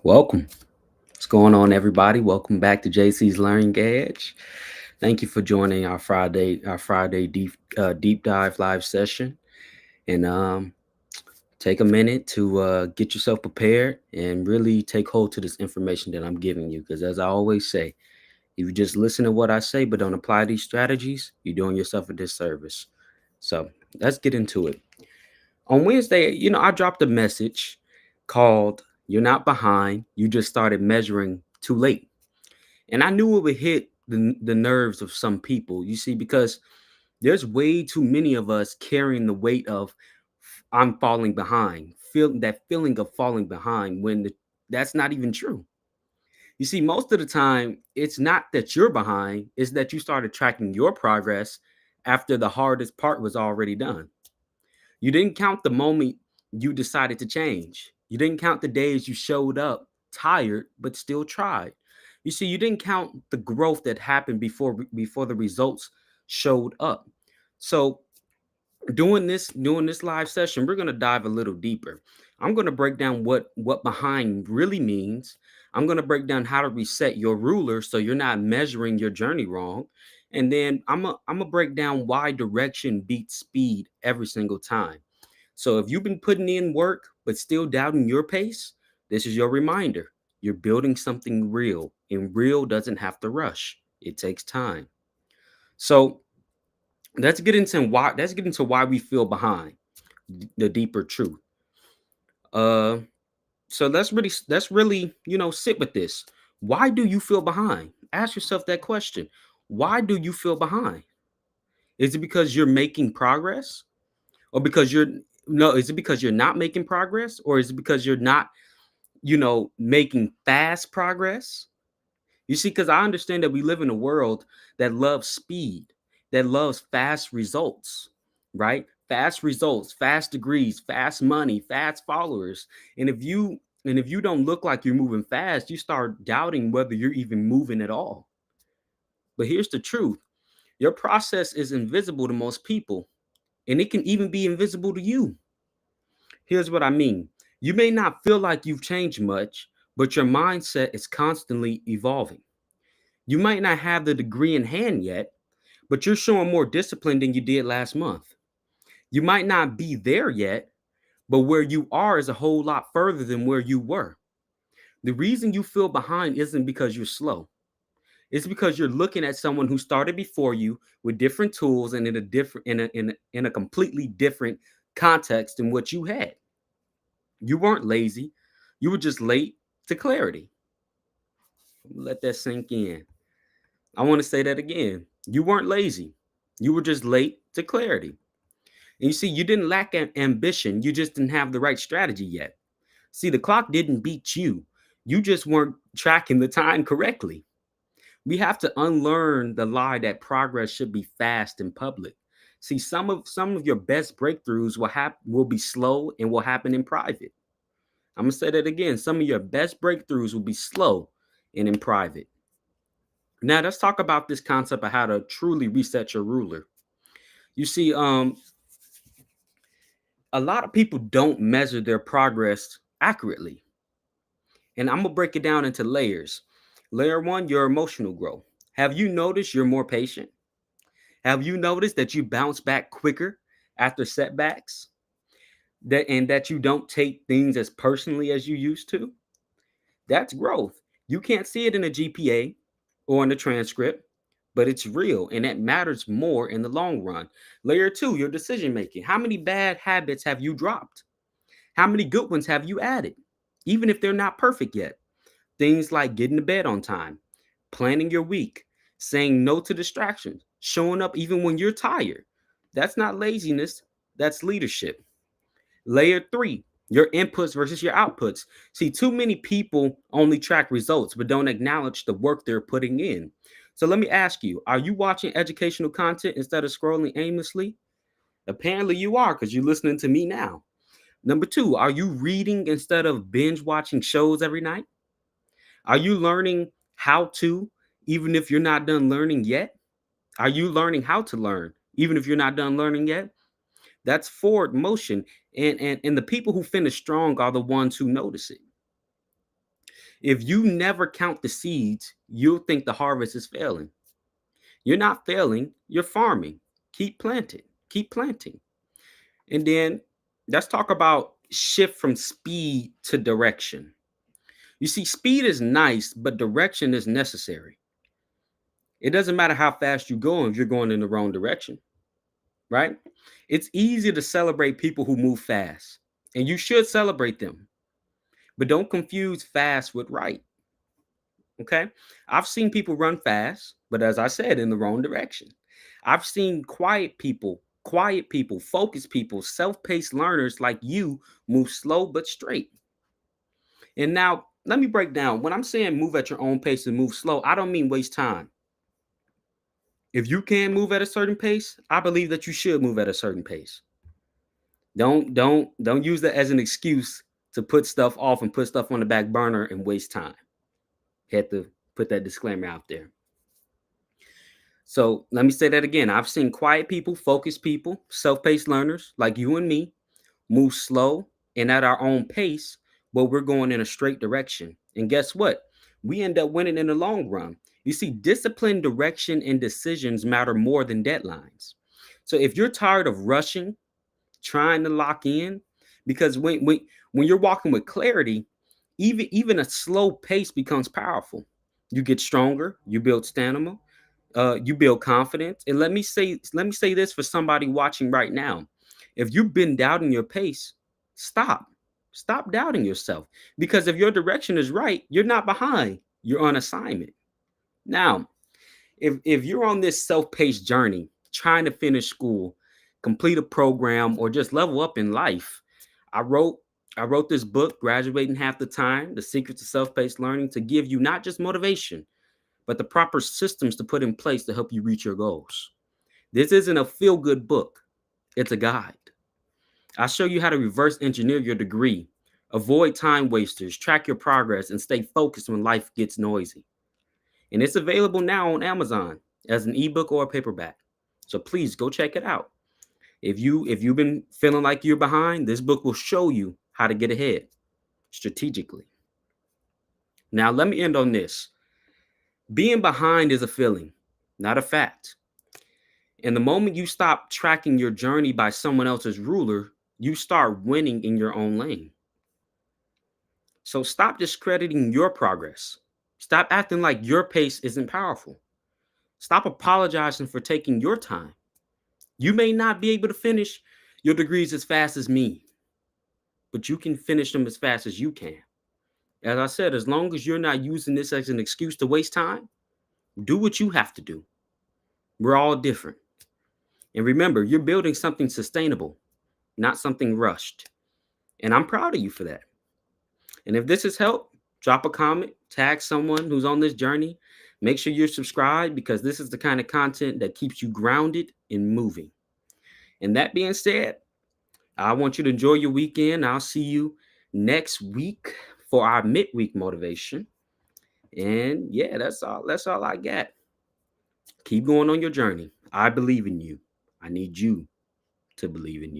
Welcome. What's going on, everybody? Welcome back to JC's Learning Edge. Thank you for joining our Friday deep dive live session. And take a minute to get yourself prepared and really take hold to this information that I'm giving you. Because as I always say, if you just listen to what I say but don't apply these strategies, you're doing yourself a disservice. So let's get into it. On Wednesday, I dropped a message called "You're Not Behind. You just started measuring too late." And I knew it would hit the nerves of some people, you see, because there's way too many of us carrying the weight of I'm falling behind, feel that feeling of falling behind when that's not even true. You see, most of the time, it's not that you're behind, it's that you started tracking your progress after the hardest part was already done. You didn't count the moment you decided to change. You didn't count the days you showed up tired but still tried. You see, you didn't count the growth that happened before the results showed up. So, doing this live session, we're going to dive a little deeper. I'm going to break down what behind really means. I'm going to break down how to reset your ruler so you're not measuring your journey wrong. And then I'm gonna break down why direction beats speed every single time. So if you've been putting in work but still doubting your pace, this is your reminder. You're building something real, and real doesn't have to rush. It takes time. So let's get into why we feel behind, the deeper truth. Uh so let's really sit with this. Why do you feel behind? Ask yourself that question. Why do you feel behind? Is it because you're making progress? Or because you're no, is it because you're not making progress? Or is it because you're not making fast progress? You see, because I understand that we live in a world that loves speed, that loves fast results, right? Fast results, fast degrees, fast money, fast followers. And if you don't look like you're moving fast, you start doubting whether you're even moving at all. But here's the truth. Your process is invisible to most people, and it can even be invisible to you. Here's what I mean. You may not feel like you've changed much, but your mindset is constantly evolving. You might not have the degree in hand yet, but you're showing more discipline than you did last month. You might not be there yet, but where you are is a whole lot further than where you were. The reason you feel behind isn't because you're slow. It's because you're looking at someone who started before you with different tools and in a completely different context than what you had. You weren't lazy. You were just late to clarity. Let that sink in. I want to say that again. You weren't lazy. You were just late to clarity. And you see, you didn't lack ambition. You just didn't have the right strategy yet. See, the clock didn't beat you. You just weren't tracking the time correctly. We have to unlearn the lie that progress should be fast and public. See, some of your best breakthroughs will be slow and will happen in private. I'm gonna say that again. Some of your best breakthroughs will be slow and in private. Now let's talk about this concept of how to truly reset your ruler. You see, a lot of people don't measure their progress accurately, and I'm gonna break it down into layers. Layer one, your emotional growth. Have you noticed you're more patient? Have you noticed that you bounce back quicker after setbacks? That you don't take things as personally as you used to? That's growth. You can't see it in a GPA or in the transcript, but it's real and it matters more in the long run. Layer two, your decision making. How many bad habits have you dropped? How many good ones have you added? Even if they're not perfect yet. Things like getting to bed on time, planning your week, saying no to distractions, showing up even when you're tired. That's not laziness, that's leadership. Layer three, your inputs versus your outputs. See, too many people only track results but don't acknowledge the work they're putting in. So let me ask you, are you watching educational content instead of scrolling aimlessly? Apparently you are because you're listening to me now. Number two, are you reading instead of binge watching shows every night? Are you learning how to, even if you're not done learning yet? Are you learning how to learn, even if you're not done learning yet? That's forward motion. And the people who finish strong are the ones who notice it. If you never count the seeds, you'll think the harvest is failing. You're not failing, you're farming. Keep planting, keep planting. And then let's talk about shift from speed to direction. You see, speed is nice, but direction is necessary. It doesn't matter how fast you go if you're going in the wrong direction, right? It's easy to celebrate people who move fast, and you should celebrate them, but don't confuse fast with right. Okay. I've seen people run fast, but as I said, in the wrong direction. I've seen quiet people, focused people, self paced learners like you move slow but straight. And now, let me break down. When I'm saying move at your own pace and move slow, I don't mean waste time. If you can move at a certain pace, I believe that you should move at a certain pace. Don't use that as an excuse to put stuff off and put stuff on the back burner and waste time. Had to put that disclaimer out there. So let me say that again. I've seen quiet people, focused people, self-paced learners like you and me move slow and at our own pace, but we're going in a straight direction. And guess what? We end up winning in the long run. You see, discipline, direction, and decisions matter more than deadlines. So if you're tired of rushing, trying to lock in, because when you're walking with clarity, even a slow pace becomes powerful. You get stronger, you build stamina, you build confidence. And let me say this for somebody watching right now. If you've been doubting your pace, stop. Stop doubting yourself. Because if your direction is right, you're not behind. You're on assignment. Now, if you're on this self-paced journey, trying to finish school, complete a program, or just level up in life, I wrote I wrote this book, Graduating Half the Time: The Secrets of Self-Paced Learning, to give you not just motivation, but the proper systems to put in place to help you reach your goals. This isn't a feel-good book. It's a guide. I show you how to reverse engineer your degree, avoid time wasters, track your progress, and stay focused when life gets noisy. And it's available now on Amazon as an ebook or a paperback. So please go check it out. If you've been feeling like you're behind, this book will show you how to get ahead strategically. Now, let me end on this. Being behind is a feeling, not a fact. And the moment you stop tracking your journey by someone else's ruler, you start winning in your own lane. So stop discrediting your progress. Stop acting like your pace isn't powerful. Stop apologizing for taking your time. You may not be able to finish your degrees as fast as me, but you can finish them as fast as you can. As I said, as long as you're not using this as an excuse to waste time, do what you have to do. We're all different. And remember, you're building something sustainable, not something rushed. And I'm proud of you for that. And if this has helped, drop a comment, tag someone who's on this journey. Make sure you're subscribed, because this is the kind of content that keeps you grounded and moving. And that being said, I want you to enjoy your weekend. I'll see you next week for our midweek motivation. And yeah, that's all. That's all I got. Keep going on your journey. I believe in you. I need you to believe in you.